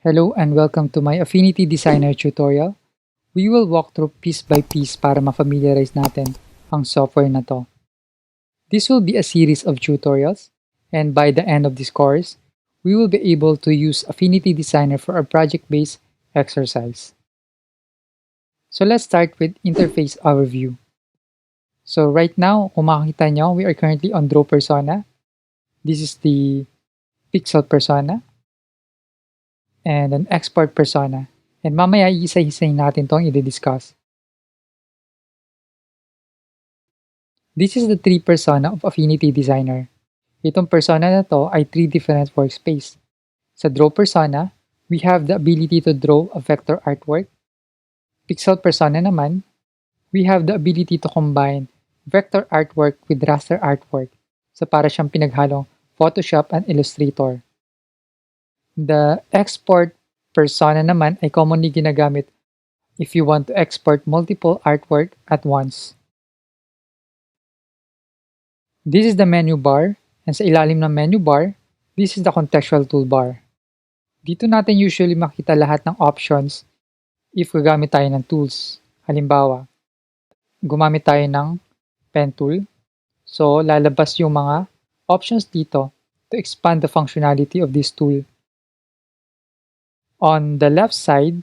Hello and welcome to my Affinity Designer tutorial. We will walk through piece by piece para ma-familiarize natin ang software na to. This will be a series of tutorials, and by the end of this course, we will be able to use Affinity Designer for a project-based exercise. So let's start with interface overview. So right now, kung makikita nyo, we are currently on draw persona. This is the pixel persona and an export persona. And mamaya isa-isahin natin itong i-discuss. This is the three persona of Affinity Designer. Itong persona na to ay three different workspace. Sa draw persona, we have the ability to draw a vector artwork. Pixel persona naman, we have the ability to combine vector artwork with raster artwork. So para siyang pinaghalong Photoshop and Illustrator. The export persona naman ay commonly ginagamit if you want to export multiple artwork at once. This is the menu bar, and sa ilalim ng menu bar, this is the contextual toolbar. Dito natin usually makita lahat ng options if gagamit tayo ng tools. Halimbawa, gumamit tayo ng pen tool. So, lalabas yung mga options dito to expand the functionality of this tool. On the left side,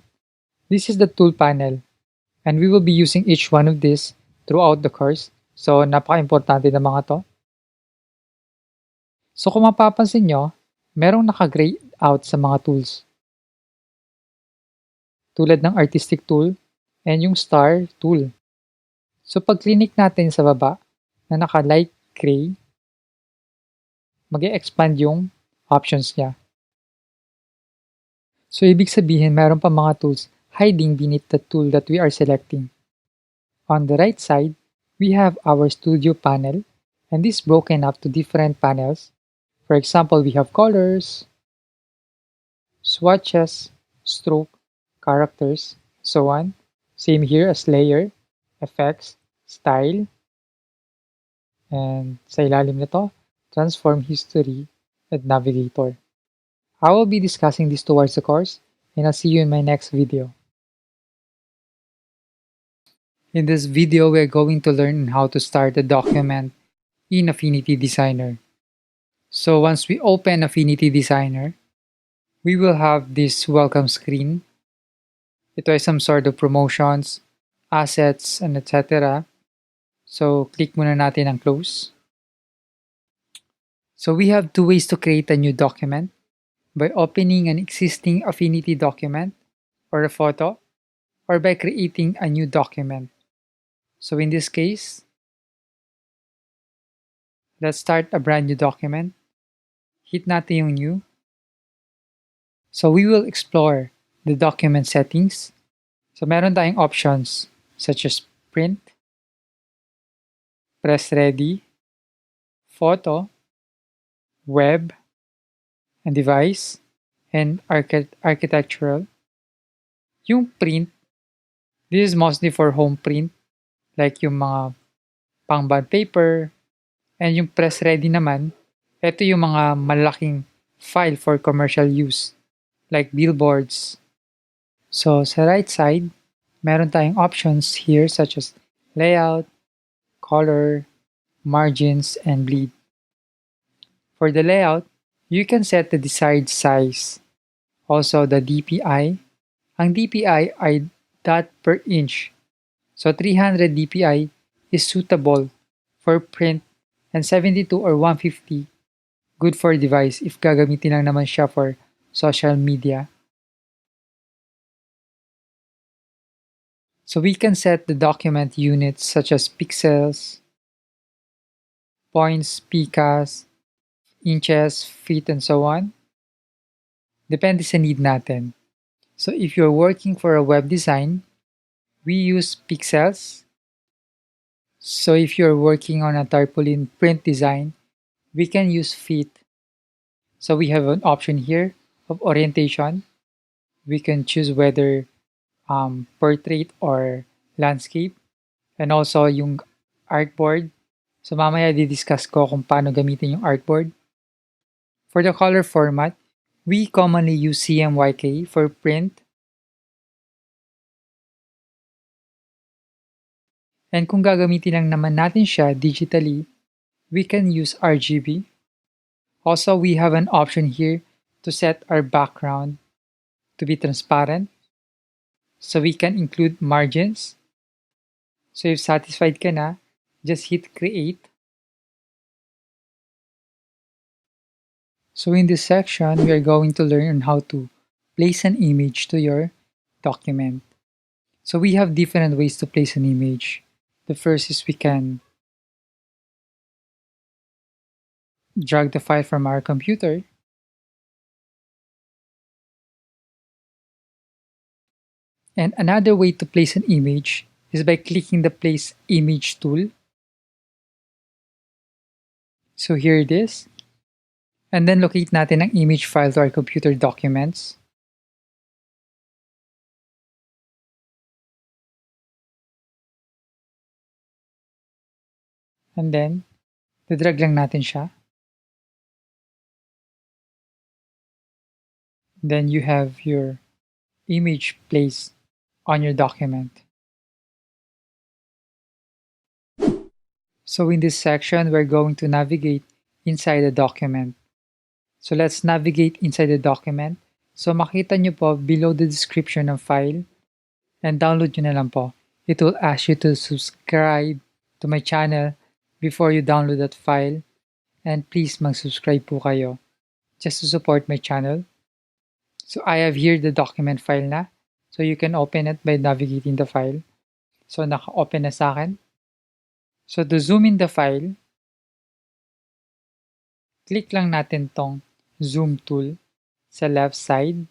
this is the tool panel, and we will be using each one of these throughout the course. So, napaka-importante ng mga to. So, kung mapapansin nyo, merong naka-gray out sa mga tools. Tulad ng artistic tool and yung star tool. So, pag clinic natin sa baba na naka-light gray, mag-e-expand yung options niya. So, ibig sabihin, meron pa mga tools hiding beneath the tool that we are selecting. On the right side, we have our studio panel, and this is broken up to different panels. For example, we have colors, swatches, stroke, characters, so on. Same here as layer, effects, style, and sa ilalim nito, transform history, and navigator. I will be discussing this towards the course, and I'll see you in my next video. In this video, we're going to learn how to start a document in Affinity Designer. So once we open Affinity Designer, we will have this welcome screen. Ito ay some sort of promotions, assets, and etc. So click muna natin ang close. So we have two ways to create a new document: by opening an existing Affinity document or a photo, or by creating a new document. So in this case, let's start a brand new document. Hit natin yung new. So we will explore the document settings. So meron tayong options such as print, press ready, photo, web, and device, and architectural. Yung print, this is mostly for home print, like yung mga pang-bond paper, and yung press ready naman, ito yung mga malaking file for commercial use, like billboards. So sa right side, meron tayong options here such as layout, color, margins, and bleed. For the layout, you can set the desired size. Also the DPI. Ang DPI ay dot per inch. So 300 DPI is suitable for print, and 72 or 150 good for device if gagamitin lang naman siya for social media. So we can set the document units such as pixels, points, picas, inches, feet, and so on. Depende sa need natin. So if you're working for a web design, we use pixels. So if you're working on a tarpaulin print design, we can use feet. So we have an option here of orientation. We can choose whether portrait or landscape. And also yung artboard. So mamaya di-discuss ko kung paano gamitin yung artboard. For the color format, We commonly use CMYK for print, and kung gagamitin lang naman natin siya digitally, we can use RGB. Also, we have an option here to set our background to be transparent, so we can include margins. So if satisfied ka na, just hit create. So in this section, we are going to learn on how to place an image to your document. So we have different ways to place an image. The first is we can drag the file from our computer. And another way to place an image is by clicking the Place Image tool. So here it is. And then locate natin ang image file to our computer documents. And then, drag lang natin siya. Then you have your image placed on your document. So in this section, we're going to navigate inside the document. So let's navigate inside the document. So makita nyo po below the description ng file and download nyo na lang po. It will ask you to subscribe to my channel before you download that file, and please mag-subscribe po kayo just to support my channel. So I have here the document file na. So you can open it by navigating the file. So naka-open na sa akin. So to zoom in the file, click lang natin tong zoom tool sa left side.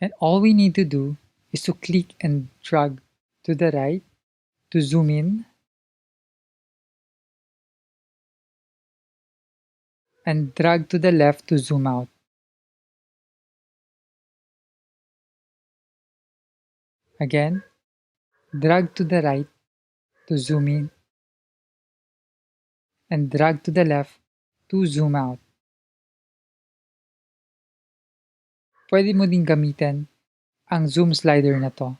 And all we need to do is to click and drag to the right to zoom in, and drag to the left to zoom out. Again, drag to the right to zoom in, and drag to the left to zoom out. Pwede mo din gamitin ang zoom slider na to.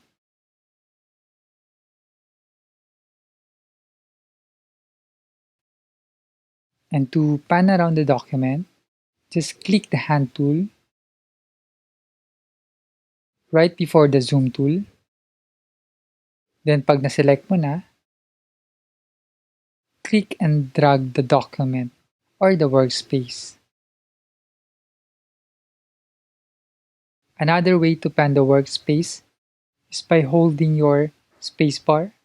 And to pan around the document, just click the hand tool right before the zoom tool. Then pag na-select mo na, click and drag the document or the workspace. Another way to pan the workspace is by holding your spacebar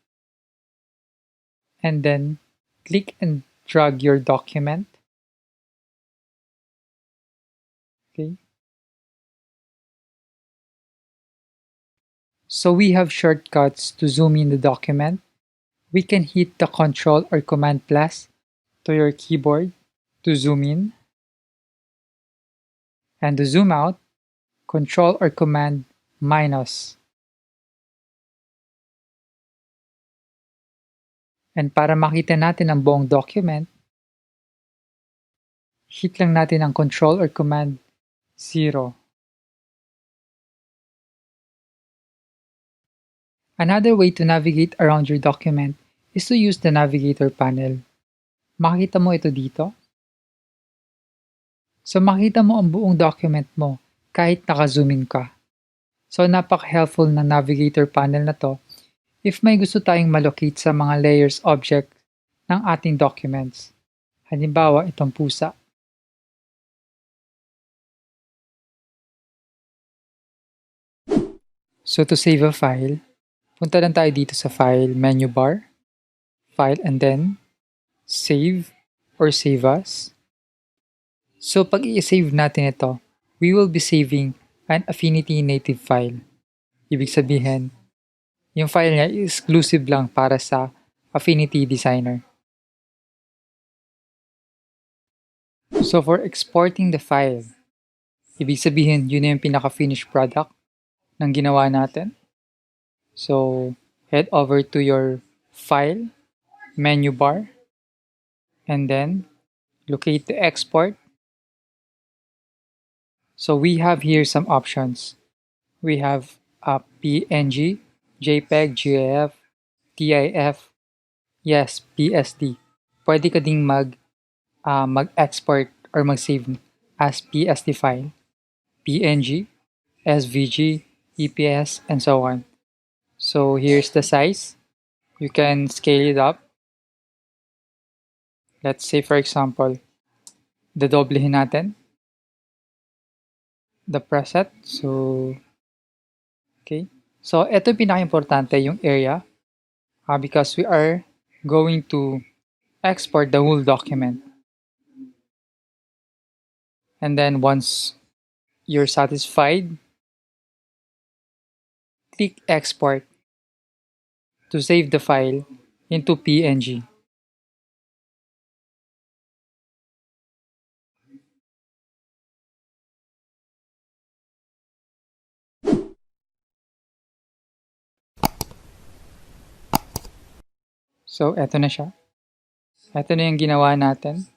and then click and drag your document. Okay. So we have shortcuts to zoom in the document. We can hit the Control or Command plus to your keyboard to zoom in. And to zoom out, Control or Command minus. And para makita natin ang buong document, hit lang natin ang Control or Command 0. Another way to navigate around your document is to use the navigator panel. Makikita mo ito dito. So makita mo ang buong document mo kahit naka-zoom in ka. So napaka-helpful ng navigator panel na to if may gusto tayong malocate sa mga layers object ng ating documents. Halimbawa, itong pusa. So to save a file, punta lang tayo dito sa File menu bar, File, and then Save or Save As. So pag i-save natin ito, we will be saving an Affinity native file. Ibig sabihin, yung file niya exclusive lang para sa Affinity Designer. So for exporting the file, ibig sabihin yun na yung pinaka-finished product ng ginawa natin. So head over to your File menu bar and then locate the Export. So we have here some options. We have PNG, JPEG, GIF, TIF, yes, PSD. Pwede ka ding mag-export or mag-save as PSD file, PNG, SVG, EPS, and so on. So here's the size. You can scale it up. Let's say for example, dadoblehin natin the preset. So, okay. So, ito yung pinaka-importante, yung area, because we are going to export the whole document. And then once you're satisfied, click export to save the file into PNG. So, eto na siya. Eto na yung ginawa natin.